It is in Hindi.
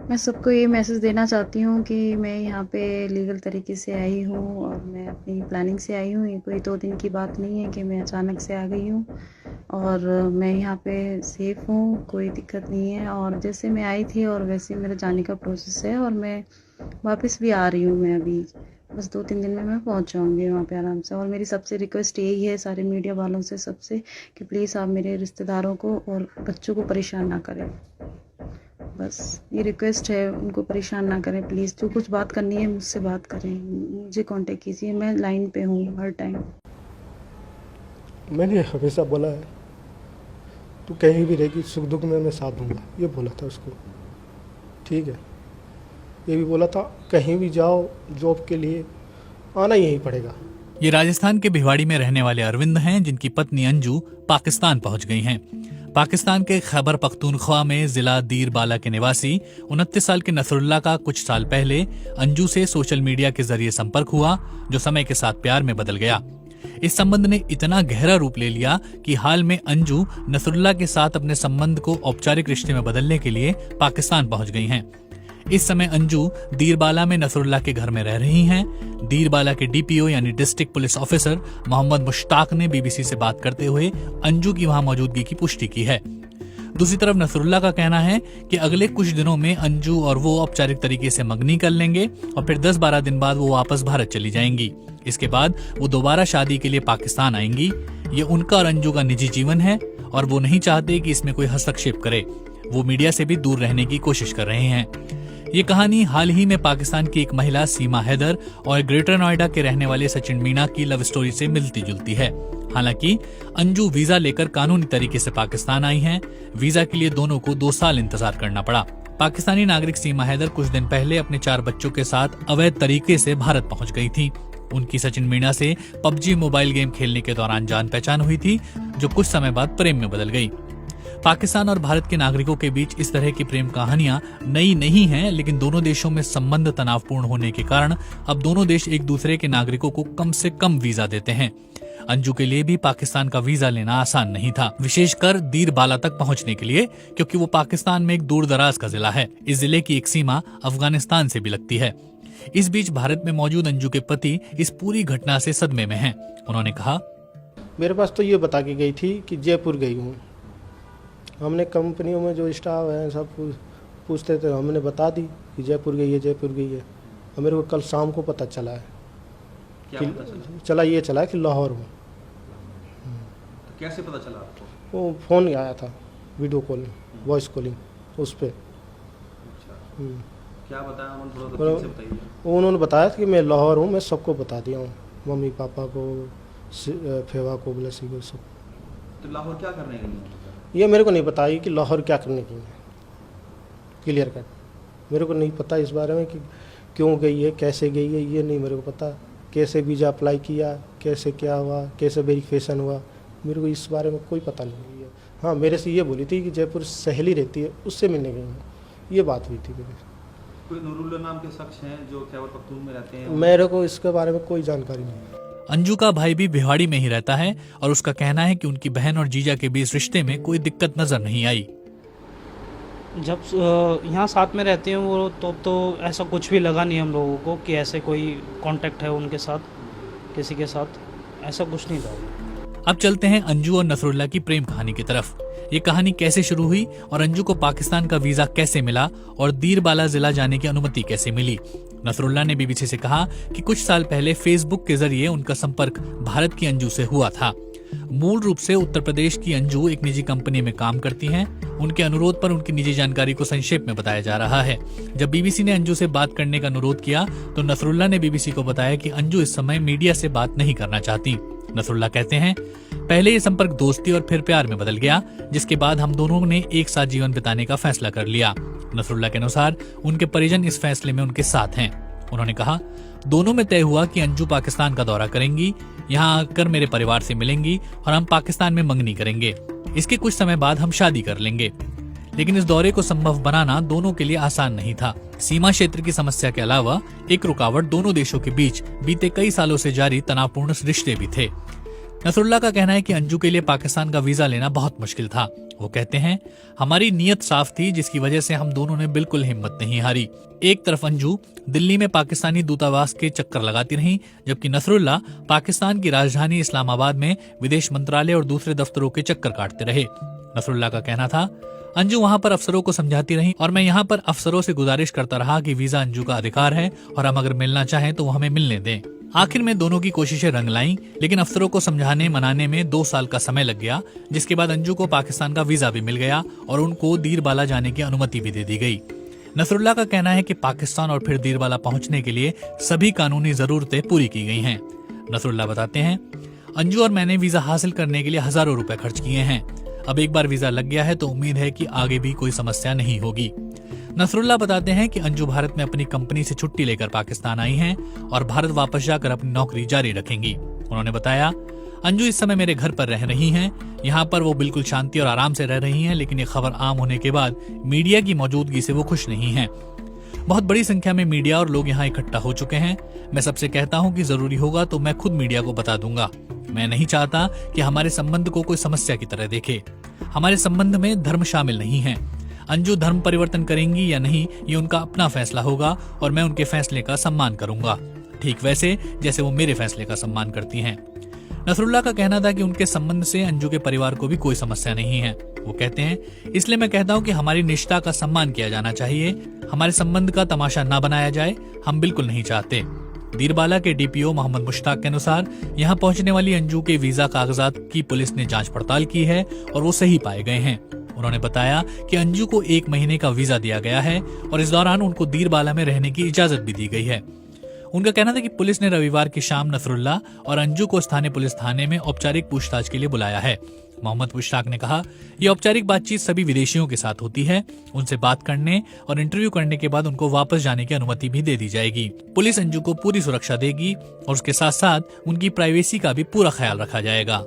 मैं सबको ये मैसेज देना चाहती हूँ कि मैं यहाँ पे लीगल तरीके से आई हूँ और मैं अपनी प्लानिंग से आई हूँ। ये कोई 2 दिन की बात नहीं है कि मैं अचानक से आ गई हूँ और मैं यहाँ पे सेफ़ हूँ, कोई दिक्कत नहीं है और जैसे मैं आई थी और वैसे ही मेरा जाने का प्रोसेस है और मैं वापस भी आ रही हूँ मैं अभी। बस 2-3 दिन में मैं पहुँच जाऊँगी वहाँ पे आराम से और मेरी सबसे रिक्वेस्ट यही है सारे मीडिया वालों से सबसे कि प्लीज़ आप मेरे रिश्तेदारों को और बच्चों को परेशान ना करें। बस ये रिक्वेस्ट है, उनको परेशान ना करें प्लीज़। जो कुछ बात करनी है मुझसे बात करें, मुझे कांटेक्ट कीजिए, मैं लाइन पे हूँ हर टाइम। मैंने हमेशा बोला है तू कहीं भी रहेगी सुख दुख में मैं साथ दूंगा, ये बोला था उसको। ठीक है, ये भी बोला था कहीं भी जाओ जॉब के लिए आना यहीं पड़ेगा। ये राजस्थान के भिवाड़ी में रहने वाले अरविंद हैं, जिनकी पत्नी अंजू पाकिस्तान पहुंच गई हैं। पाकिस्तान के खैबर पख्तूनख्वा में जिला दीर बाला के निवासी 29 साल के नसरुल्लाह का कुछ साल पहले अंजू से सोशल मीडिया के जरिए संपर्क हुआ, जो समय के साथ प्यार में बदल गया। इस संबंध ने इतना गहरा रूप ले लिया कि हाल में अंजू नसरुल्लाह के साथ अपने संबंध को औपचारिक रिश्ते में बदलने के लिए पाकिस्तान पहुंच गई हैं। इस समय अंजू दीरबाला में नसरुल्लाह के घर में रह रही हैं। दीरबाला के डीपीओ यानी district police officer Mohammad Mushtaq ने बीबीसी से बात करते हुए अंजू की वहां मौजूदगी की पुष्टि की है। दूसरी तरफ नसरुल्लाह का कहना है कि अगले कुछ दिनों में अंजू और वो औपचारिक तरीके से मंगनी कर लेंगे और फिर 10-12 दिन बाद वो वापस भारत चली जाएंगी। इसके बाद वो दोबारा शादी के लिए पाकिस्तान आएंगी। ये उनका और अंजू का निजी जीवन है और वो नहीं चाहते कि इसमें कोई हस्तक्षेप करे। वो मीडिया से भी दूर रहने की कोशिश कर रहे हैं। ये कहानी हाल ही में पाकिस्तान की एक महिला सीमा हैदर और ग्रेटर नोएडा के रहने वाले सचिन मीणा की लव स्टोरी से मिलती जुलती है। हालांकि अंजू वीजा लेकर कानूनी तरीके से पाकिस्तान आई हैं। वीजा के लिए दोनों को 2 साल इंतजार करना पड़ा। पाकिस्तानी नागरिक सीमा हैदर कुछ दिन पहले अपने 4 बच्चों के साथ अवैध तरीके से भारत पहुंच गई थी। उनकी सचिन मीणा से पबजी मोबाइल गेम खेलने के दौरान जान पहचान हुई थी, जो कुछ समय बाद प्रेम में बदल गई। पाकिस्तान और भारत के नागरिकों के बीच इस तरह की प्रेम कहानियां नई नहीं हैं, लेकिन दोनों देशों में संबंध तनावपूर्ण होने के कारण अब दोनों देश एक दूसरे के नागरिकों को कम से कम वीजा देते हैं। अंजू के लिए भी पाकिस्तान का वीजा लेना आसान नहीं था, विशेषकर दीरबाला तक पहुंचने के लिए, क्योंकि वो पाकिस्तान में एक दूर दराज का जिला है। इस जिले की एक सीमा अफगानिस्तान से भी लगती है। इस बीच भारत में मौजूद अंजू के पति इस पूरी घटना से सदमे में हैं। उन्होंने कहा, मेरे पास तो ये बता के गई थी कि जयपुर गई हूँ। हमने कंपनियों में जो स्टाफ है सब पूछते थे, हमने बता दी कि जयपुर गई है जयपुर गई है। और मेरे को कल शाम को पता चला है। क्या कि पता चला? चला कि लाहौर में। तो कैसे पता चला आपको? वो फ़ोन आया था, वीडियो कॉल, वॉइस कॉलिंग उस पर। अच्छा, क्या बताया उन्होंने? थोड़ा ठीक से बताइए। उन्होंने बताया कि मैं लाहौर हूँ, मैं सबको बता दिया हूँ, मम्मी पापा को, फेवा को, ब्लेसी को, सब। तो लाहौर क्या करने गई हैं? ये मेरे को नहीं पता कि लाहौर क्या करने की है, क्लियर कट। मेरे को नहीं पता इस बारे में कि क्यों गई है, कैसे गई है, ये नहीं मेरे को पता। कैसे वीज़ा अप्लाई किया, कैसे क्या हुआ, कैसे वेरिफिकेशन हुआ, मेरे को इस बारे में कोई पता नहीं है। हाँ, मेरे से ये बोली थी कि जयपुर सहेली रहती है, उससे मिलने गई हूँ, ये बात हुई थी मेरी। कोई नूरुल्लाह नाम के शख्स हैं जो खैबर पख्तून में रहते हैं? मेरे को इसके बारे में कोई जानकारी नहीं है। अंजू का भाई भी भिवाड़ी में ही रहता है और उसका कहना है कि उनकी बहन और जीजा के बीच रिश्ते में कोई दिक्कत नजर नहीं आई। जब यहाँ साथ में रहते हैं वो तो ऐसा कुछ भी लगा नहीं हम लोगों को कि ऐसे कोई कांटेक्ट है उनके साथ, किसी के साथ, ऐसा कुछ नहीं था। अब चलते हैं अंजू और नसरुल्लाह की प्रेम कहानी की तरफ। ये कहानी कैसे शुरू हुई और अंजू को पाकिस्तान का वीजा कैसे मिला और दीरबाला जिला जाने की अनुमति कैसे मिली। नसरुल्लाह ने बीबीसी से कहा कि कुछ साल पहले फेसबुक के जरिए उनका संपर्क भारत की अंजू से हुआ था। मूल रूप से उत्तर प्रदेश की अंजू एक निजी कंपनी में काम करती हैं। उनके अनुरोध पर उनकी निजी जानकारी को संक्षेप में बताया जा रहा है। जब बीबीसी ने अंजू से बात करने का अनुरोध किया तो नसरुल्लाह ने बीबीसी को बताया कि अंजू इस समय मीडिया से बात नहीं करना चाहती। नसरुल्लाह कहते हैं, पहले ये संपर्क दोस्ती और फिर प्यार में बदल गया, जिसके बाद हम दोनों ने एक साथ जीवन बिताने का फैसला कर लिया। नसरुल्लाह के अनुसार उनके परिजन इस फैसले में उनके साथ हैं। उन्होंने कहा, दोनों में तय हुआ कि अंजू पाकिस्तान का दौरा करेंगी, यहाँ आकर मेरे परिवार से मिलेंगी और हम पाकिस्तान में मंगनी करेंगे। इसके कुछ समय बाद हम शादी कर लेंगे। लेकिन इस दौरे को संभव बनाना दोनों के लिए आसान नहीं था। सीमा क्षेत्र की समस्या के अलावा एक रुकावट दोनों देशों के बीच बीते कई सालों से जारी तनावपूर्ण रिश्ते भी थे। नसरुल्लाह का कहना है कि अंजू के लिए पाकिस्तान का वीजा लेना बहुत मुश्किल था। वो कहते हैं, हमारी नीयत साफ थी, जिसकी वजह से हम दोनों ने बिल्कुल हिम्मत नहीं हारी। एक तरफ अंजू दिल्ली में पाकिस्तानी दूतावास के चक्कर लगाती रहीं, जबकि नसरुल्लाह पाकिस्तान की राजधानी इस्लामाबाद में विदेश मंत्रालय और दूसरे दफ्तरों के चक्कर काटते रहे। नसरुल्लाह का कहना था, अंजू वहां पर अफसरों को समझाती रही और मैं यहाँ पर अफसरों से गुजारिश करता रहा कि वीजा अंजू का अधिकार है और हम अगर मिलना चाहें तो वो हमें मिलने दें। आखिर में दोनों की कोशिशें रंग लाईं, लेकिन अफसरों को समझाने मनाने में 2 साल का समय लग गया, जिसके बाद अंजू को पाकिस्तान का वीजा भी मिल गया और उनको दीरबाला जाने की अनुमति भी दे दी गई। नसरुल्लाह का कहना है कि पाकिस्तान और फिर दीरबाला पहुंचने के लिए सभी कानूनी जरूरतें पूरी की गई हैं। नसरुल्लाह बताते हैं, अंजू और मैंने वीजा हासिल करने के लिए हजारों रुपए खर्च किए हैं। अब एक बार वीजा लग गया है तो उम्मीद है कि आगे भी कोई समस्या नहीं होगी। नसरुल्लाह बताते हैं कि अंजू भारत में अपनी कंपनी से छुट्टी लेकर पाकिस्तान आई हैं और भारत वापस जाकर अपनी नौकरी जारी रखेंगी। उन्होंने बताया, अंजू इस समय मेरे घर पर रह रही हैं। यहाँ पर वो बिल्कुल शांति और आराम से रह रही हैं, लेकिन ये खबर आम होने के बाद मीडिया की मौजूदगी से वो खुश नहीं हैं। बहुत बड़ी संख्या में मीडिया और लोग यहाँ इकट्ठा हो चुके हैं। मैं सबसे कहता हूँ कि जरूरी होगा तो मैं खुद मीडिया को बता दूंगा। मैं नहीं चाहता कि हमारे संबंध को कोई समस्या की तरह देखे। हमारे संबंध में धर्म शामिल नहीं है। अंजू धर्म परिवर्तन करेंगी या नहीं, ये उनका अपना फैसला होगा और मैं उनके फैसले का सम्मान करूंगा, ठीक वैसे जैसे वो मेरे फैसले का सम्मान करती हैं। नसरुल्लाह का कहना था कि उनके संबंध से अंजू के परिवार को भी कोई समस्या नहीं है। वो कहते हैं, इसलिए मैं कहता हूँ कि हमारी निष्ठा का सम्मान किया जाना चाहिए। हमारे संबंध का तमाशा ना बनाया जाए, हम बिल्कुल नहीं चाहते। दीरबाला के डीपीओ मोहम्मद मुश्ताक के अनुसार यहाँ पहुंचने वाली अंजू के वीजा कागजात की पुलिस ने जांच पड़ताल की है और वो सही पाए गए हैं। उन्होंने बताया कि अंजू को 1 महीने का वीजा दिया गया है और इस दौरान उनको दीरबाला में रहने की इजाजत भी दी गई है। उनका कहना था कि पुलिस ने रविवार की शाम नसरुल्लाह और अंजू को स्थानीय पुलिस थाने में औपचारिक पूछताछ के लिए बुलाया है। मोहम्मद मुश्ताक ने कहा, यह औपचारिक बातचीत सभी विदेशियों के साथ होती है। उनसे बात करने और इंटरव्यू करने के बाद उनको वापस जाने की अनुमति भी दे दी जाएगी। पुलिस अंजू को पूरी सुरक्षा देगी और उसके साथ साथ उनकी प्राइवेसी का भी पूरा ख्याल रखा जाएगा।